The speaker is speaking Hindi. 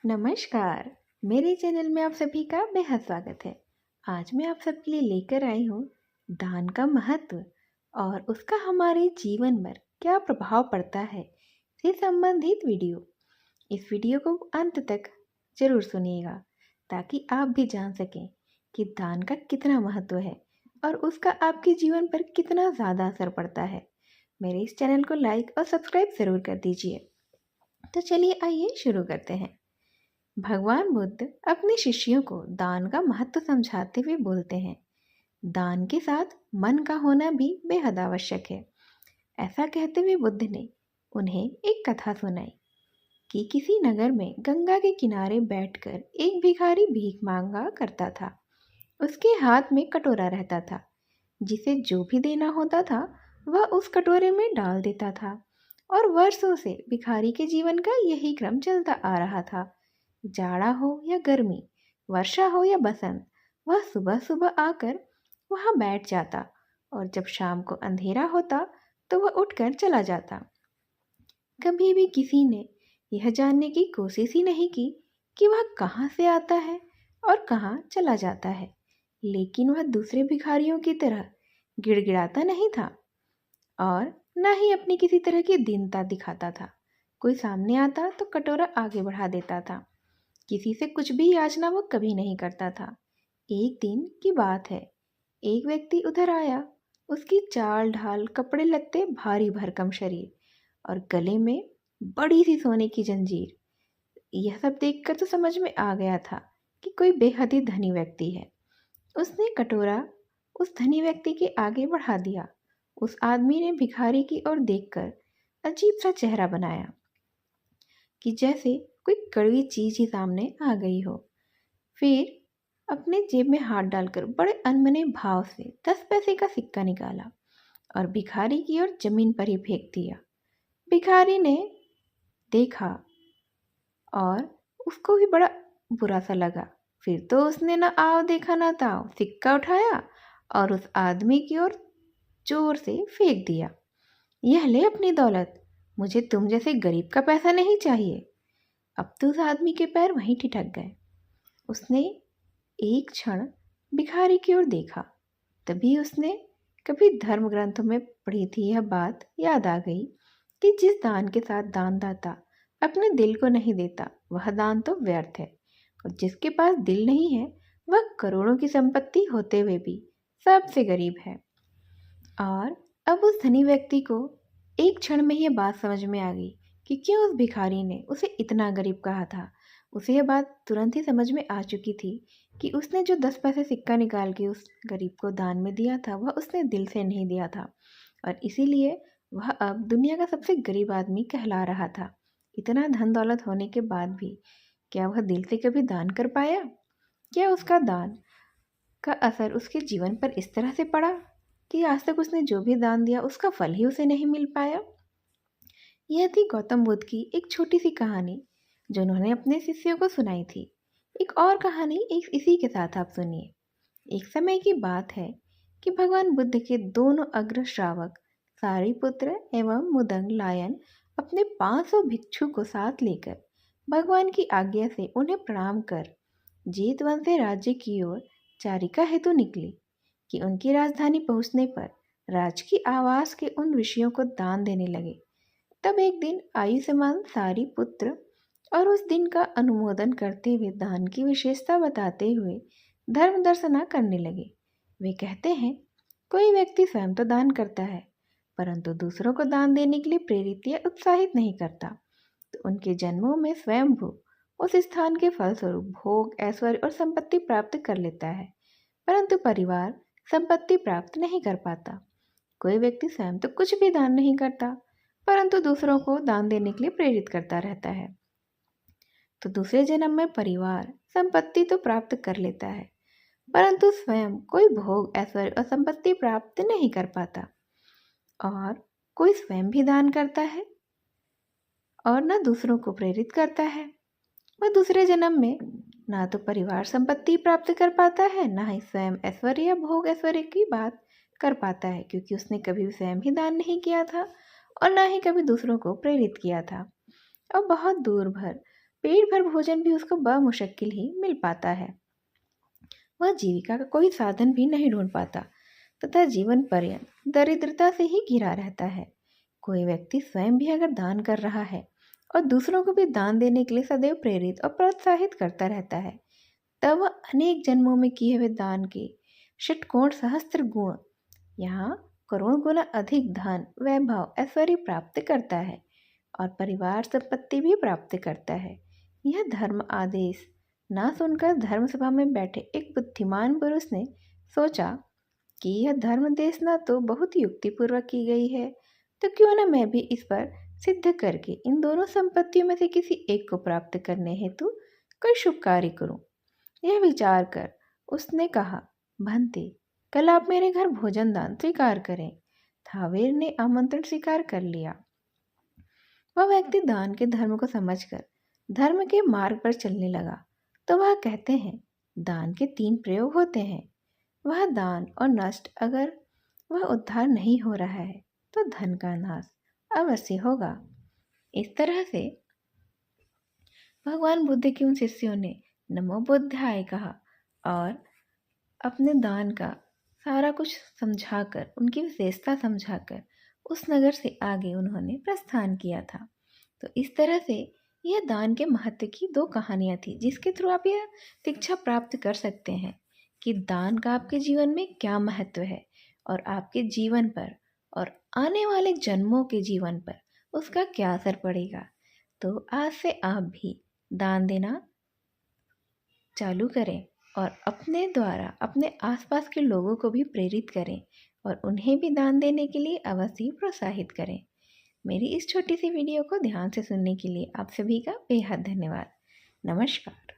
नमस्कार। मेरे चैनल में आप सभी का बेहद स्वागत है। आज मैं आप सबके लिए लेकर आई हूँ दान का महत्व और उसका हमारे जीवन पर क्या प्रभाव पड़ता है से संबंधित वीडियो। इस वीडियो को अंत तक जरूर सुनिएगा ताकि आप भी जान सकें कि दान का कितना महत्व है और उसका आपके जीवन पर कितना ज़्यादा असर पड़ता है। मेरे इस चैनल को लाइक और सब्सक्राइब ज़रूर कर दीजिए। तो चलिए आइए शुरू करते हैं। भगवान बुद्ध अपने शिष्यों को दान का महत्व समझाते हुए बोलते हैं, दान के साथ मन का होना भी बेहद आवश्यक है। ऐसा कहते हुए बुद्ध ने उन्हें एक कथा सुनाई कि किसी नगर में गंगा के किनारे बैठकर एक भिखारी भीख मांगा करता था। उसके हाथ में कटोरा रहता था, जिसे जो भी देना होता था वह उस कटोरे में डाल देता था। और वर्षों से भिखारी के जीवन का यही क्रम चलता आ रहा था। जाड़ा हो या गर्मी, वर्षा हो या बसंत, वह सुबह सुबह आकर वहाँ बैठ जाता और जब शाम को अंधेरा होता तो वह उठकर चला जाता। कभी भी किसी ने यह जानने की कोशिश ही नहीं की कि वह कहाँ से आता है और कहाँ चला जाता है। लेकिन वह दूसरे भिखारियों की तरह गिड़गिड़ाता नहीं था और न ही अपनी किसी तरह की दीनता दिखाता था। कोई सामने आता तो कटोरा आगे बढ़ा देता था। किसी से कुछ भी याचना वो कभी नहीं करता था। एक दिन की बात है, एक व्यक्ति उधर आया। उसकी चाल ढाल, कपड़े लत्ते, भारी भरकम शरीर और गले में बड़ी सी सोने की जंजीर, यह सब देखकर तो समझ में आ गया था कि कोई बेहद ही धनी व्यक्ति है। उसने कटोरा उस धनी व्यक्ति के आगे बढ़ा दिया। उस आदमी ने भिखारी की ओर देखकर अजीब सा चेहरा बनाया कि जैसे कोई कड़वी चीज ही सामने आ गई हो। फिर अपने जेब में हाथ डालकर बड़े अनमने भाव से 10 पैसे का सिक्का निकाला और भिखारी की ओर जमीन पर ही फेंक दिया। भिखारी ने देखा और उसको भी बड़ा बुरा सा लगा। फिर तो उसने ना आओ देखा ना ताओ सिक्का उठाया और उस आदमी की ओर जोर से फेंक दिया। यह ले अपनी दौलत, मुझे तुम जैसे गरीब का पैसा नहीं चाहिए। अब तो उस आदमी के पैर वहीं ठिठक गए। उसने एक क्षण भिखारी की ओर देखा। तभी उसने कभी धर्म ग्रंथों में पढ़ी थी यह बात याद आ गई कि जिस दान के साथ दानदाता अपने दिल को नहीं देता वह दान तो व्यर्थ है, और जिसके पास दिल नहीं है वह करोड़ों की संपत्ति होते हुए भी सबसे गरीब है। और अब उस धनी व्यक्ति को एक क्षण में यह बात समझ में आ गई कि क्यों उस भिखारी ने उसे इतना गरीब कहा था। उसे यह बात तुरंत ही समझ में आ चुकी थी कि उसने जो 10 पैसे सिक्का निकाल के उस गरीब को दान में दिया था वह उसने दिल से नहीं दिया था, और इसीलिए वह अब दुनिया का सबसे गरीब आदमी कहला रहा था। इतना धन दौलत होने के बाद भी क्या वह दिल से कभी दान कर पाया? क्या उसका दान का असर उसके जीवन पर इस तरह से पड़ा कि आज तक उसने जो भी दान दिया उसका फल ही उसे नहीं मिल पाया? यह थी गौतम बुद्ध की एक छोटी सी कहानी जो उन्होंने अपने शिष्यों को सुनाई थी। एक और कहानी एक इसी के साथ आप सुनिए। एक समय की बात है कि भगवान बुद्ध के दोनों अग्र श्रावक सारिपुत्र एवं मुदंग लायन अपने 500 भिक्षु को साथ लेकर भगवान की आज्ञा से उन्हें प्रणाम कर जेतवंशी राज्य की ओर चारिका हेतु निकली कि उनकी राजधानी पहुंचने पर राजकीय आवास के उन विषयों को दान देने लगे। तब एक दिन आयुष्मान सारी पुत्र और उस दिन का अनुमोदन करते हुए दान की विशेषता बताते हुए धर्म दर्शना करने लगे। वे कहते हैं, कोई व्यक्ति स्वयं तो दान करता है परंतु दूसरों को दान देने के लिए प्रेरित या उत्साहित नहीं करता, तो उनके जन्मों में स्वयंभू उस स्थान के फलस्वरूप भोग, ऐश्वर्य और संपत्ति प्राप्त कर लेता है, परंतु परिवार संपत्ति प्राप्त नहीं कर पाता। कोई व्यक्ति स्वयं तो कुछ भी दान नहीं करता परंतु दूसरों को दान देने के लिए प्रेरित करता रहता है, तो दूसरे जन्म में परिवार संपत्ति तो प्राप्त कर लेता है परंतु स्वयं कोई भोग, ऐश्वर्य और संपत्ति प्राप्त नहीं कर पाता। और कोई स्वयं भी दान करता है और न दूसरों को प्रेरित करता है, वह दूसरे जन्म में ना तो परिवार संपत्ति प्राप्त कर पाता है, ना ही स्वयं ऐश्वर्य या भोग ऐश्वर्य की बात कर पाता है, क्योंकि उसने कभी स्वयं ही दान नहीं किया था और ना ही कभी दूसरों को प्रेरित किया था। और बहुत दूर भर पेट भर भोजन भी उसको बमुश्किल ही मिल पाता है। वह जीविका का कोई साधन भी नहीं ढूंढ पाता तथा जीवन पर्यंत दरिद्रता से ही घिरा रहता है। कोई व्यक्ति स्वयं भी अगर दान कर रहा है और दूसरों को भी दान देने के लिए सदैव प्रेरित और प्रोत्साहित करता रहता है, तब वह अनेक जन्मों में किए हुए दान के षटकोण सहस्त्र गुण, यहाँ करोड़ गुना अधिक धन, वैभव, ऐश्वर्य प्राप्त करता है और परिवार संपत्ति भी प्राप्त करता है। यह धर्म आदेश ना सुनकर धर्मसभा में बैठे एक बुद्धिमान पुरुष ने सोचा कि यह धर्मदेशना तो बहुत युक्तिपूर्वक की गई है, तो क्यों न मैं भी इस पर सिद्ध करके इन दोनों संपत्तियों में से किसी एक को प्राप्त करने हेतु कोई शुभ कार्य करूं। यह विचार कर उसने कहा, भंते, कल आप मेरे घर भोजन दान स्वीकार करें। थावेर ने आमंत्रण स्वीकार कर लिया। वह व्यक्ति दान के धर्म को समझकर धर्म के मार्ग पर चलने लगा। तो वह कहते हैं, दान के 3 प्रयोग होते हैं। वह दान और नष्ट, अगर वह उद्धार नहीं हो रहा है तो धन का नाश अवश्य होगा। इस तरह से भगवान बुद्ध के उन शिष्यों ने नमो बुद्धाय कहा और अपने दान का सारा कुछ समझाकर, उनकी विशेषता समझाकर उस नगर से आगे उन्होंने प्रस्थान किया था। तो इस तरह से यह दान के महत्व की 2 कहानियाँ थी, जिसके थ्रू आप यह शिक्षा प्राप्त कर सकते हैं कि दान का आपके जीवन में क्या महत्व है और आपके जीवन पर और आने वाले जन्मों के जीवन पर उसका क्या असर पड़ेगा। तो आज से आप भी दान देना चालू करें और अपने द्वारा अपने आसपास के लोगों को भी प्रेरित करें और उन्हें भी दान देने के लिए अवश्य प्रोत्साहित करें। मेरी इस छोटी सी वीडियो को ध्यान से सुनने के लिए आप सभी का बेहद धन्यवाद। नमस्कार।